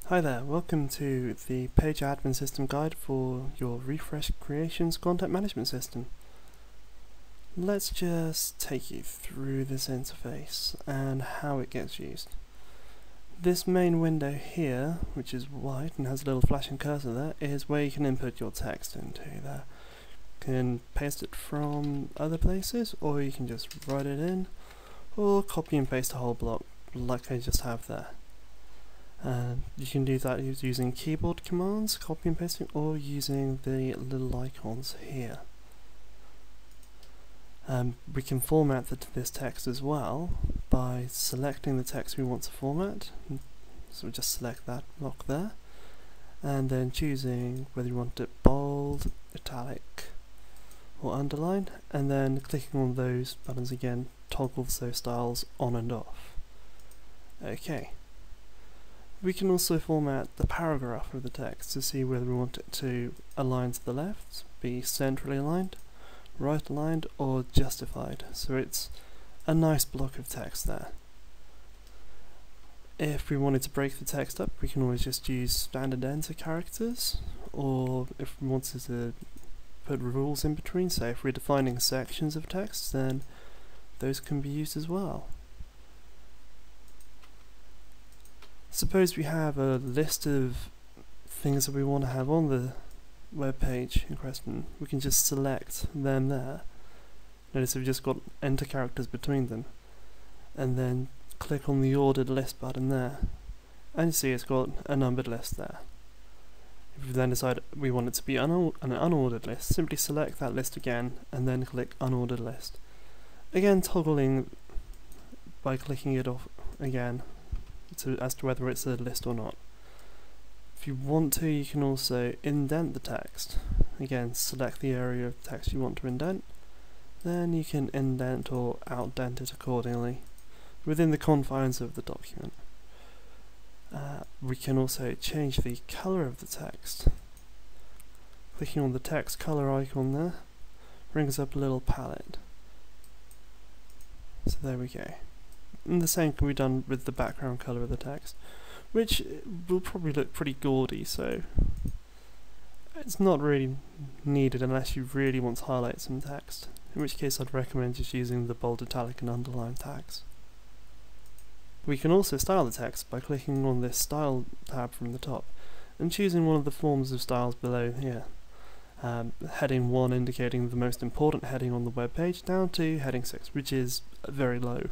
Hi there, welcome to the Page Admin System Guide for your Refresh Creations content management system. Let's just take you through this interface and how it gets used. This main window here, which is white and has a little flashing cursor there, is where you can input your text into there. You can paste it from other places, or you can just write it in, or copy and paste a whole block like I just have there. You can do that using keyboard commands, copy and pasting, or using the little icons here. We can format this text as well by selecting the text we want to format. So we just select that block there, and then choosing whether you want it bold, italic, or underline, and then clicking on those buttons again toggles those styles on and off. Okay. We can also format the paragraph of the text to see whether we want it to align to the left, be centrally aligned, right aligned, or justified. So it's a nice block of text there. If we wanted to break the text up, we can always just use standard enter characters, or if we wanted to put rules in between, say if we're defining sections of text, then those can be used as well. Suppose we have a list of things that we want to have on the web page in question. We can just select them there. Notice we've just got enter characters between them, and then click on the ordered list button there, and you see it's got a numbered list there. If we then decide we want it to be an unordered list, simply select that list again and then click unordered list. Again, toggling by clicking it off again as to whether it's a list or not. If you want to, you can also indent the text. Again, select the area of text you want to indent, then you can indent or outdent it accordingly within the confines of the document. We can also change the color of the text. Clicking on the text color icon there brings up a little palette. So there we go. And the same can be done with the background colour of the text, which will probably look pretty gaudy, so it's not really needed unless you really want to highlight some text, in which case I'd recommend just using the bold, italic and underline tags. We can also style the text by clicking on this style tab from the top and choosing one of the forms of styles below here. Heading 1 indicating the most important heading on the web page, down to heading 6, which is very low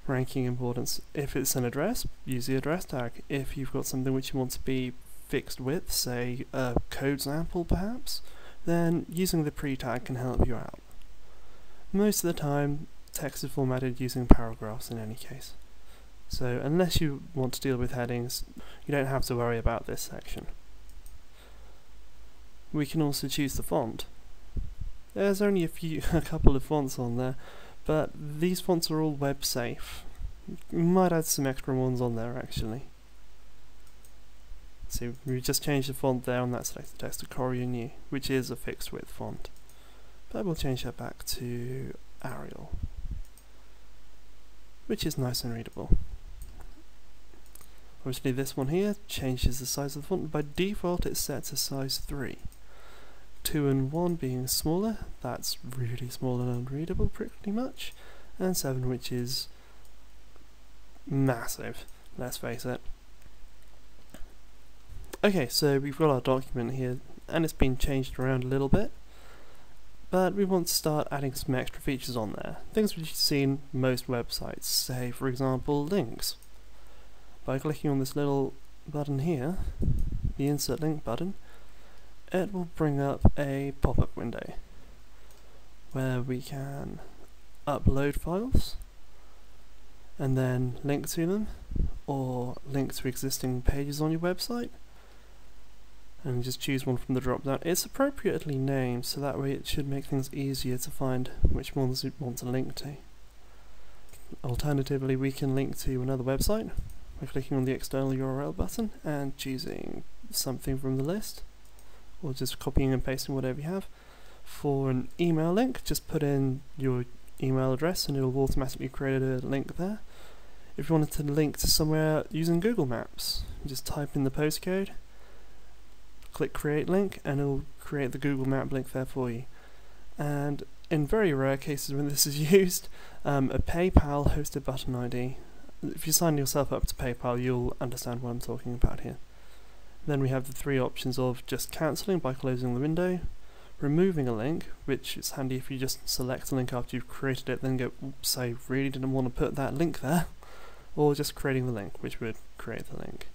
ranking importance. If it's an address, use the address tag. If you've got something which you want to be fixed with, say a code sample perhaps, then using the pre tag can help you out. Most of the time text is formatted using paragraphs in any case, so unless you want to deal with headings, you don't have to worry about this section. We can also choose the font. There's only a couple of fonts on there, but these fonts are all web safe. You might add some extra ones on there actually. See, we just changed the font there on that selected text to Courier New, which is a fixed width font. But we'll change that back to Arial, which is nice and readable. Obviously this one here changes the size of the font. By default it's set to size 3. 2 and 1 being smaller, that's really small and unreadable pretty much, and 7 which is massive, let's face it. Okay, so we've got our document here and it's been changed around a little bit, but we want to start adding some extra features on there, things which you see in most websites, say for example links. By clicking on this little button here, the insert link button, it will bring up a pop-up window where we can upload files and then link to them, or link to existing pages on your website, and just choose one from the drop down. It's appropriately named, so that way it should make things easier to find which ones you want to link to. Alternatively, we can link to another website by clicking on the external URL button and choosing something from the list, or just copying and pasting whatever you have. For an email link, just put in your email address and it will automatically create a link there. If you wanted to link to somewhere using Google Maps, just type in the postcode, click create link, and it'll create the Google Map link there for you. And in very rare cases when this is used, a PayPal hosted button ID. If you sign yourself up to PayPal, you'll understand what I'm talking about here. Then we have the three options of just cancelling by closing the window, removing a link, which is handy if you just select a link after you've created it, then go, oops, I really didn't want to put that link there, or just creating the link, which would create the link.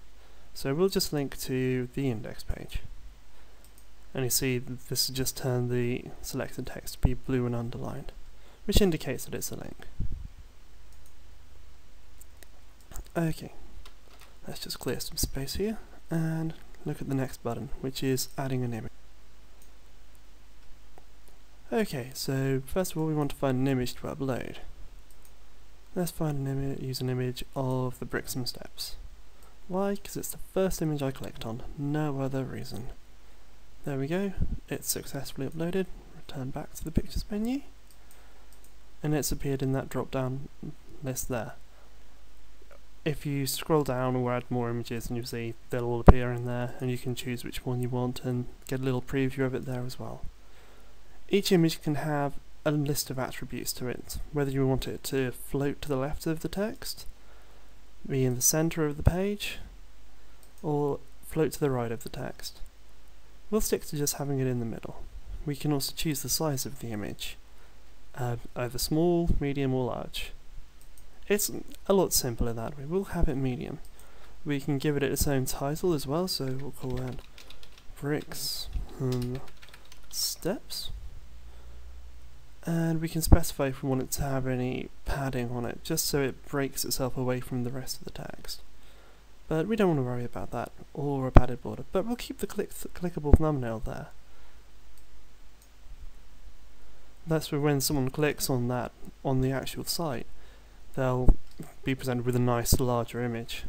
So we'll just link to the index page. And you see that this has just turned the selected text to be blue and underlined, which indicates that it's a link. Okay, let's just clear some space here and look at the next button, which is adding an image. Okay, so first of all we want to find an image to upload. Let's find an image, use an image of the Brixham Steps. Why? Because it's the first image I clicked on, no other reason. There we go, it's successfully uploaded. Return back to the pictures menu, and it's appeared in that drop down list there. If you scroll down or add more images, and you'll see they'll all appear in there, and you can choose which one you want and get a little preview of it there as well. Each image can have a list of attributes to it, whether you want it to float to the left of the text, be in the center of the page, or float to the right of the text. We'll stick to just having it in the middle. We can also choose the size of the image, either small, medium or large. It's a lot simpler that way. We'll have it medium. We can give it its own title as well, so we'll call that Brixham Steps. And we can specify if we want it to have any padding on it, just so it breaks itself away from the rest of the text. But we don't want to worry about that, or a padded border, but we'll keep the clickable thumbnail there. That's for when someone clicks on that on the actual site, they'll be presented with a nice larger image.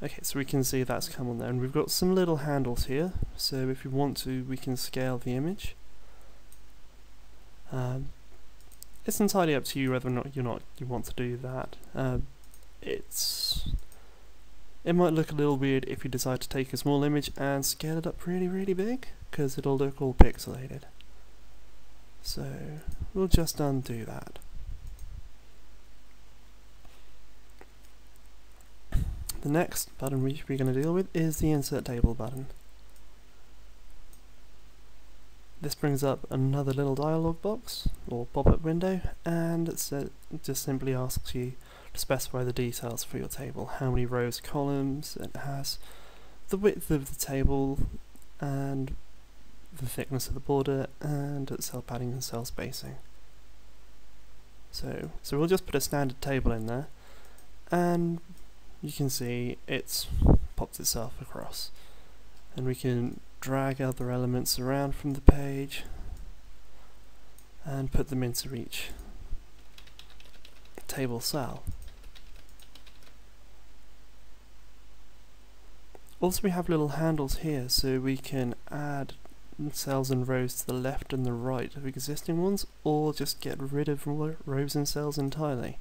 Okay, so we can see that's come on there, and we've got some little handles here, so if you want to, we can scale the image. It's entirely up to you whether or not you want to do that. It might look a little weird if you decide to take a small image and scale it up really big, because it'll look all pixelated. So we'll just undo that. The next button we're going to deal with is the Insert Table button. This brings up another little dialog box, or pop-up window, and it just simply asks you to specify the details for your table, how many rows, columns it has, the width of the table, and the thickness of the border, and cell padding and cell spacing. So we'll just put a standard table in there, and you can see it's popped itself across. And we can drag other elements around from the page and put them into each table cell. Also, we have little handles here, so we can add cells and rows to the left and the right of existing ones, or just get rid of rows and cells entirely.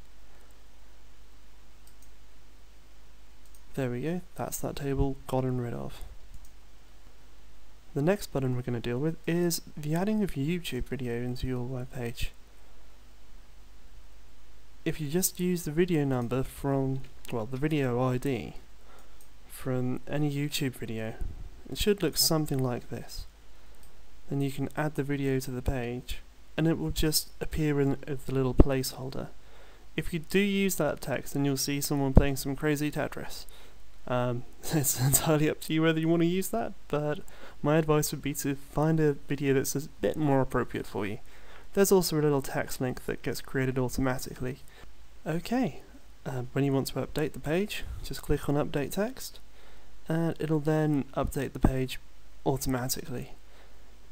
There we go, that's that table gotten rid of. The next button we're going to deal with is the adding of YouTube video into your web page. If you just use the video number from, well, the video ID from any YouTube video, it should look something like this. Then you can add the video to the page, and it will just appear in the little placeholder. If you do use that text, then you'll see someone playing some crazy Tetris. It's entirely up to you whether you want to use that, but my advice would be to find a video that's a bit more appropriate for you. There's also a little text link that gets created automatically. Okay, when you want to update the page, just click on Update Text, and it'll then update the page automatically.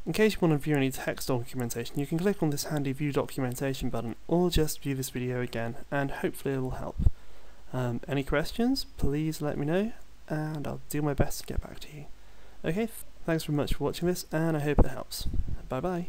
In case you want to view any text documentation, you can click on this handy View Documentation button, or just view this video again, and hopefully it will help. Any questions, please let me know, and I'll do my best to get back to you. Okay, thanks very much for watching this, and I hope it helps. Bye bye.